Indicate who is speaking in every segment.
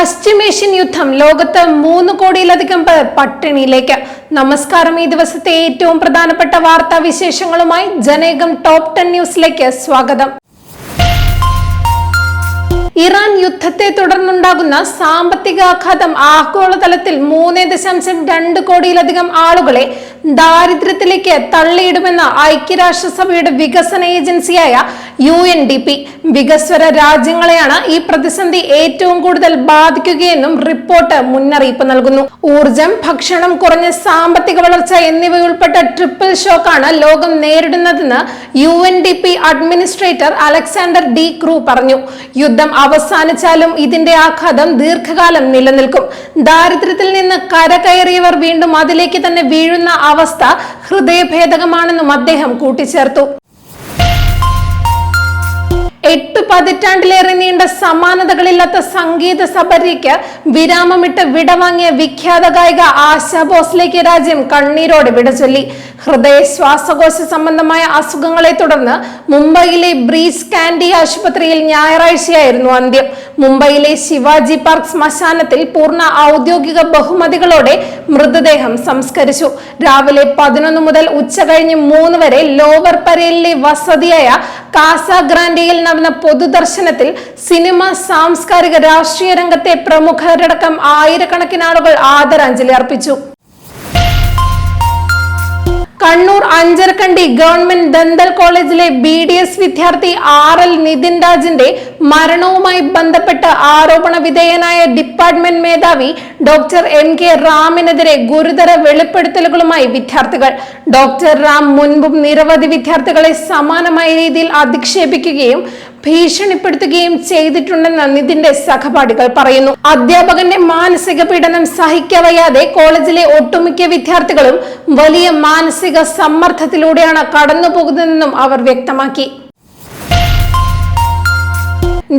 Speaker 1: പശ്ചിമേഷ്യൻ യുദ്ധം ലോകത്ത് 3 കോടിയിലധികം പേർ പട്ടിണിയിലേക്ക്. നമസ്കാരം. ഈ ദിവസത്തെ ഏറ്റവും പ്രധാനപ്പെട്ട വാർത്താ വിശേഷങ്ങളുമായി ജനേകം ടോപ്പ് 10 ന്യൂസിലേക്ക് സ്വാഗതം. ഇറാൻ യുദ്ധത്തെ തുടർന്നുണ്ടാകുന്ന സാമ്പത്തിക ആഘാതം ആഗോളതലത്തിൽ 3.2 കോടിയിലധികം ആളുകളെ ദാരിദ്ര്യത്തിലേക്ക് തള്ളിയിടുമെന്ന് ഐക്യരാഷ്ട്രസഭയുടെ വികസന ഏജൻസിയായ UNDP. വികസ്വര രാജ്യങ്ങളെയാണ് ഈ പ്രതിസന്ധി ഏറ്റവും കൂടുതൽ ബാധിക്കുകയെന്നും റിപ്പോർട്ട് മുന്നറിയിപ്പ് നൽകുന്നു. ഊർജം, ഭക്ഷണം, കുറഞ്ഞ സാമ്പത്തിക വളർച്ച എന്നിവയുൾപ്പെട്ട ട്രിപ്പിൾ ഷോക്കാണ് ലോകം നേരിടുന്നതെന്ന് UNDP administrator Alexander D crew പറഞ്ഞു. യുദ്ധം അവസാനിച്ചാലും ഇതിന്റെ ആഘാതം ദീർഘകാലം നിലനിൽക്കും. ദാരിദ്ര്യത്തിൽ നിന്ന് കരകയറിയവർ വീണ്ടും അതിലേക്ക് തന്നെ വീഴുന്ന അവസ്ഥ ഹൃദയഭേദകമാണെന്നും അദ്ദേഹം കൂട്ടിച്ചേർത്തു. 8 പതിറ്റാണ്ടിലേറെ നീണ്ട സമാനതകളില്ലാത്ത സംഗീത സബരിക്ക് വിരാമമിട്ട് വിടവാങ്ങിയ വിഖ്യാത ഗായിക ആശാ ഭോസ്ലേക്ക് രാജ്യം കണ്ണീരോടെ വിടചൊല്ലി. ഹൃദയ ശ്വാസകോശ സംബന്ധമായ അസുഖങ്ങളെ തുടർന്ന് മുംബൈയിലെ ബ്രീച്ച് കാൻഡി ആശുപത്രിയിൽ ഞായറാഴ്ചയായിരുന്നു അന്ത്യം. മുംബൈയിലെ ശിവാജി പാർക്ക് ശ്മശാനത്തിൽ പൂർണ്ണ ഔദ്യോഗിക ബഹുമതികളോടെ മൃതദേഹം സംസ്കരിച്ചു. രാവിലെ 11 മുതൽ ഉച്ചകഴിഞ്ഞ് 3 വരെ ലോവർ പരേലിലെ വസതിയായ കാസാഗ്രാൻഡയിൽ നടന്ന പൊതുദർശനത്തിൽ സിനിമ, സാംസ്കാരിക, രാഷ്ട്രീയ രംഗത്തെ പ്രമുഖരടക്കം ആയിരക്കണക്കിന് ആളുകൾ ആദരാഞ്ജലി അർപ്പിച്ചു. കണ്ണൂർ അഞ്ചരക്കണ്ടി ഗവൺമെന്റ് ദന്തൽ കോളേജിലെ BDS വിദ്യാർത്ഥി RL നിതിൻ രാജിന്റെ മരണവുമായി ബന്ധപ്പെട്ട് ആരോപണ വിധേയനായ ഡിപ്പാർട്ട്മെന്റ് മേധാവി ഡോക്ടർ MK റാമിനെതിരെ ഗുരുതര വെളിപ്പെടുത്തലുകളുമായി വിദ്യാർത്ഥികൾ. ഡോക്ടർ റാം മുൻപും നിരവധി വിദ്യാർത്ഥികളെ സമാനമായ രീതിയിൽ അധിക്ഷേപിക്കുകയും ഭീഷണിപ്പെടുത്തുകയും ചെയ്തിട്ടുണ്ടെന്ന് നിതിന്റെ സഹപാഠികൾ പറയുന്നു. അധ്യാപകന്റെ മാനസിക പീഡനം സഹിക്കവയ്യാതെ കോളേജിലെ ഒട്ടുമിക്ക വിദ്യാർത്ഥികളും വലിയ മാനസിക സമ്മർദ്ദത്തിലൂടെയാണ് കടന്നുപോകുന്നതെന്നും അവർ വ്യക്തമാക്കി.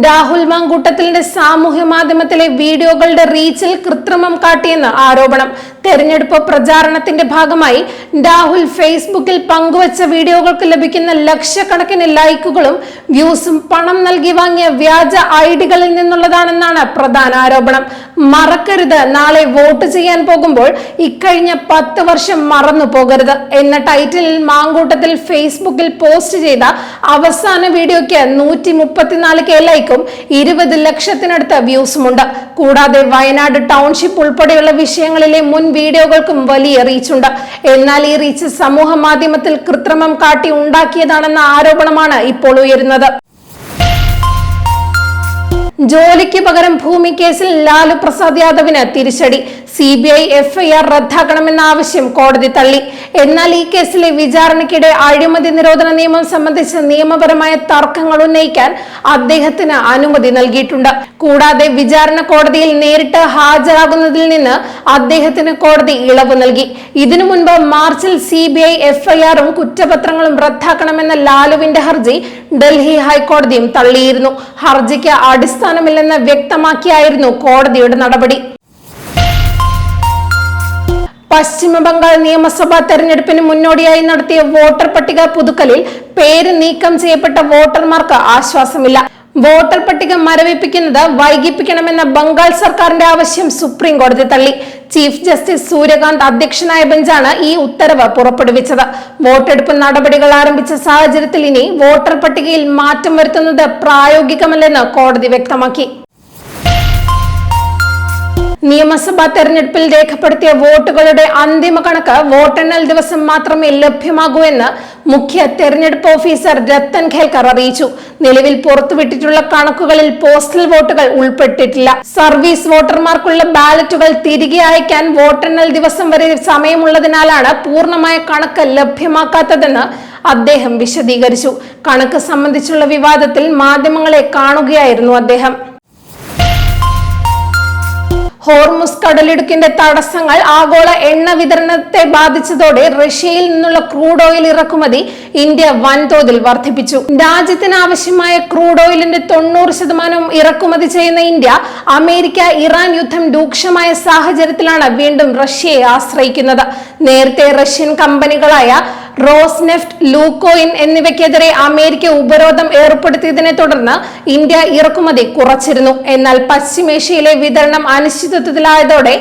Speaker 1: രാഹുൽ മാങ്കൂട്ടത്തിലിന്റെ സാമൂഹ്യ മാധ്യമത്തിലെ വീഡിയോകളുടെ റീച്ചിൽ കൃത്രിമം കാട്ടിയെന്ന് ആരോപണം. തെരഞ്ഞെടുപ്പ് പ്രചാരണത്തിന്റെ ഭാഗമായി രാഹുൽ ഫേസ്ബുക്കിൽ പങ്കുവച്ച വീഡിയോകൾക്ക് ലഭിക്കുന്ന ലക്ഷക്കണക്കിന് ലൈക്കുകളും വ്യൂസും പണം നൽകി വാങ്ങിയ വ്യാജ ഐഡികളിൽ നിന്നുള്ളതാണെന്നാണ് പ്രധാന ആരോപണം. മറക്കരുത്, നാളെ വോട്ട് ചെയ്യാൻ പോകുമ്പോൾ ഇക്കഴിഞ്ഞ 10 വർഷം മറന്നു പോകരുത് എന്ന ടൈറ്റിലിൽ മാങ്കൂട്ടത്തിൽ ഫേസ്ബുക്കിൽ പോസ്റ്റ് ചെയ്ത അവസാന വീഡിയോയ്ക്ക് 134K ലൈക്കും 20 ലക്ഷത്തിനടുത്ത വ്യൂസുമുണ്ട്. കൂടാതെ വയനാട് ടൗൺഷിപ്പ് ഉൾപ്പെടെയുള്ള വിഷയങ്ങളിലെ മുൻ വീഡിയോകൾക്കും വലിയ റീച്ചുണ്ട്. എന്നാൽ ഈ റീച്ച് സമൂഹ മാധ്യമത്തിൽ കൃത്രിമം കാട്ടി ഉണ്ടാക്കിയതാണെന്ന ആരോപണമാണ് ഇപ്പോൾ ഉയരുന്നത്. ജോലിക്ക് പകരം ഭൂമി കേസിൽ ലാലു പ്രസാദ് യാദവിന് തിരിച്ചടി. CBI FIR റദ്ദാക്കണമെന്ന ആവശ്യം കോടതി തള്ളി. എന്നാൽ ഈ കേസിലെ വിചാരണയ്ക്കിടെ അഴിമതി നിരോധന നിയമം സംബന്ധിച്ച് നിയമപരമായ തർക്കങ്ങൾ ഉന്നയിക്കാൻ അദ്ദേഹത്തിന് അനുമതി നൽകിയിട്ടുണ്ട്. കൂടാതെ വിചാരണ കോടതിയിൽ നേരിട്ട് ഹാജരാകുന്നതിൽ നിന്ന് അദ്ദേഹത്തിന് കോടതി ഇളവ് നൽകി. ഇതിനു മുൻപ് മാർച്ചിൽ CBI FIR-ഉം കുറ്റപത്രങ്ങളും റദ്ദാക്കണമെന്ന ലാലുവിന്റെ ഹർജി ഡൽഹി ഹൈക്കോടതിയും തള്ളിയിരുന്നു. ഹർജിക്ക് അടിസ്ഥാനമില്ലെന്ന് വ്യക്തമാക്കിയായിരുന്നു കോടതിയുടെ നടപടി. പശ്ചിമ ബംഗാൾ നിയമസഭാ തെരഞ്ഞെടുപ്പിന് മുന്നോടിയായി നടത്തിയ വോട്ടർ പട്ടിക പുതുക്കലിൽ പേര് നീക്കം ചെയ്യപ്പെട്ട വോട്ടർമാർക്ക് ആശ്വാസമില്ല. വോട്ടർ പട്ടിക മരവിപ്പിക്കുന്നത് വൈകിപ്പിക്കണമെന്ന ബംഗാൾ സർക്കാരിന്റെ ആവശ്യം സുപ്രീം കോടതി തള്ളി. ചീഫ് ജസ്റ്റിസ് സൂര്യകാന്ത് അധ്യക്ഷനായ ബെഞ്ചാണ് ഈ ഉത്തരവ് പുറപ്പെടുവിച്ചത്. വോട്ടെടുപ്പ് നടപടികൾ ആരംഭിച്ച സാഹചര്യത്തിൽ ഇനി വോട്ടർ പട്ടികയിൽ മാറ്റം വരുത്തുന്നത് പ്രായോഗികമല്ലെന്ന് കോടതി വ്യക്തമാക്കി. നിയമസഭാ തെരഞ്ഞെടുപ്പിൽ രേഖപ്പെടുത്തിയ വോട്ടുകളുടെ അന്തിമ കണക്ക് വോട്ടെണ്ണൽ ദിവസം മാത്രമേ ലഭ്യമാകൂ എന്ന് മുഖ്യ തെരഞ്ഞെടുപ്പ് ഓഫീസർ രത്തൻ ഖേൽക്കർ അറിയിച്ചു. നിലവിൽ പുറത്തുവിട്ടിട്ടുള്ള കണക്കുകളിൽ പോസ്റ്റൽ വോട്ടുകൾ ഉൾപ്പെട്ടിട്ടില്ല. സർവീസ് വോട്ടർമാർക്കുള്ള ബാലറ്റുകൾ തിരികെ അയക്കാൻ വോട്ടെണ്ണൽ ദിവസം വരെ സമയമുള്ളതിനാലാണ് പൂർണ്ണമായ കണക്ക് ലഭ്യമാക്കാത്തതെന്ന് അദ്ദേഹം വിശദീകരിച്ചു. കണക്ക് സംബന്ധിച്ചുള്ള വിവാദത്തിൽ മാധ്യമങ്ങളെ കാണുകയായിരുന്നു അദ്ദേഹം. ഹോർമുസ് കടലിടുക്കിന്റെ തടസ്സങ്ങൾ ആഗോള എണ്ണ വിതരണത്തെ ബാധിച്ചതോടെ റഷ്യയിൽ നിന്നുള്ള ക്രൂഡ് ഓയിൽ ഇറക്കുമതി ഇന്ത്യ വൻതോതിൽ വർദ്ധിപ്പിച്ചു. രാജ്യത്തിന് ആവശ്യമായ ക്രൂഡ് ഓയിലിന്റെ 90% ഇറക്കുമതി ചെയ്യുന്ന ഇന്ത്യ അമേരിക്ക ഇറാൻ യുദ്ധം രൂക്ഷമായ സാഹചര്യത്തിലാണ് വീണ്ടും റഷ്യയെ ആശ്രയിക്കുന്നത്. നേരത്തെ റഷ്യൻ കമ്പനികളായ റോസ്നെഫ്റ്റ്, ലൂക്കോയിൻ എന്നിവയ്ക്കെതിരെ അമേരിക്ക ഉപരോധം ഏർപ്പെടുത്തിയതിനെ തുടർന്ന് ഇന്ത്യ ഇറക്കുമതി കുറച്ചിരുന്നു. എന്നാൽ പശ്ചിമേഷ്യയിലെ വിതരണം അനിശ്ചിതത്വത്തിലായതോടെ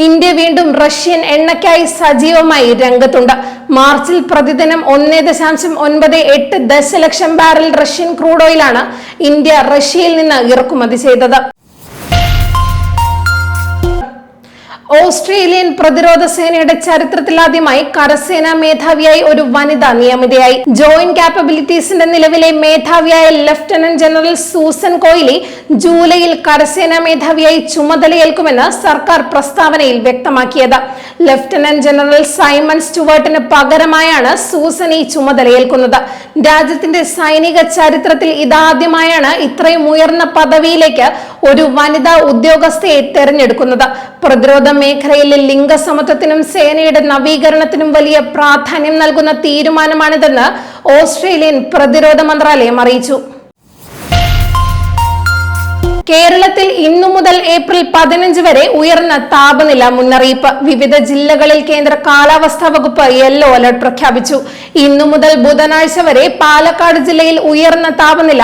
Speaker 1: ഇന്ത്യ വീണ്ടും റഷ്യൻ എണ്ണയ്ക്കായി സജീവമായി രംഗത്തുണ്ട്. മാർച്ചിൽ പ്രതിദിനം 1.98 ദശലക്ഷം ബാരൽ റഷ്യൻ ക്രൂഡ് ഓയിലാണ് ഇന്ത്യ റഷ്യയിൽ നിന്ന് ഇറക്കുമതി ചെയ്തത്. ഓസ്ട്രേലിയൻ പ്രതിരോധ സേനയുടെ ചരിത്രത്തിലാദ്യമായി കരസേനാ മേധാവിയായി ഒരു വനിത നിയമിതയായി. ജോയിന്റ് കാപ്പബിലിറ്റീസിന്റെ നിലവിലെ മേധാവിയായ ലഫ്റ്റനന്റ് ജനറൽ സൂസൻ കോയിലി ജൂലൈയിൽ കരസേനാ മേധാവിയായി ചുമതലയേൽക്കുമെന്ന് സർക്കാർ പ്രസ്താവനയിൽ വ്യക്തമാക്കിയത്. ലഫ്റ്റനന്റ് ജനറൽ സൈമൺ സ്റ്റുവർട്ടിന് പകരമായാണ് സൂസൻ ഈ ചുമതലയേൽക്കുന്നത്. രാജ്യത്തിന്റെ സൈനിക ചരിത്രത്തിൽ ഇതാദ്യമായാണ് ഇത്രയും ഉയർന്ന പദവിയിലേക്ക് ഒരു വനിതാ ഉദ്യോഗസ്ഥയെ തെരഞ്ഞെടുക്കുന്നത്. പ്രതിരോധ മേഖലയിലെ ലിംഗസമത്വത്തിനും സേനയുടെ നവീകരണത്തിനും വലിയ പ്രാധാന്യം നൽകുന്ന തീരുമാനമാണിതെന്ന് ഓസ്ട്രേലിയൻ പ്രതിരോധ മന്ത്രാലയം അറിയിച്ചു. കേരളത്തിൽ ഇന്നു മുതൽ ഏപ്രിൽ 15 വരെ ഉയർന്ന താപനില മുന്നറിയിപ്പ്. വിവിധ ജില്ലകളിൽ കേന്ദ്ര കാലാവസ്ഥാ വകുപ്പ് യെല്ലോ അലർട്ട് പ്രഖ്യാപിച്ചു. ഇന്നു മുതൽ ബുധനാഴ്ച വരെ പാലക്കാട് ജില്ലയിൽ ഉയർന്ന താപനില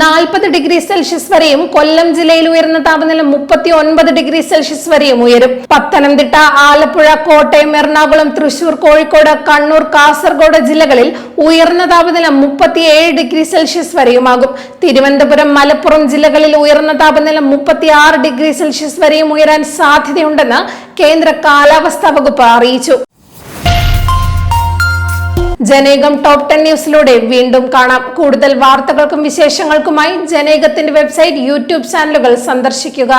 Speaker 1: 40 ഡിഗ്രി സെൽഷ്യസ് വരെയും കൊല്ലം ജില്ലയിൽ ഉയർന്ന താപനില 39 ഡിഗ്രി സെൽഷ്യസ് വരെയും ഉയരും. പത്തനംതിട്ട, ആലപ്പുഴ, കോട്ടയം, എറണാകുളം, തൃശൂർ, കോഴിക്കോട്, കണ്ണൂർ, കാസർഗോഡ് ജില്ലകളിൽ ഉയർന്ന താപനില 37 ഡിഗ്രി സെൽഷ്യസ് വരെയുമാകും. തിരുവനന്തപുരം, മലപ്പുറം ജില്ലകളിൽ ഉയർന്ന താപനില 36 ഡിഗ്രി സെൽഷ്യസ് വരെയും ഉയരാൻ സാധ്യതയുണ്ടെന്ന് കേന്ദ്ര കാലാവസ്ഥാ വകുപ്പ് അറിയിച്ചു. ജനേകം ടോപ്പ് 10 ന്യൂസിലൂടെ വീണ്ടും കാണാം. കൂടുതൽ വാർത്തകൾക്കും വിശേഷങ്ങൾക്കുമായി ജനേകത്തിന്റെ വെബ്സൈറ്റ്, യൂട്യൂബ് ചാനലുകൾ സന്ദർശിക്കുക.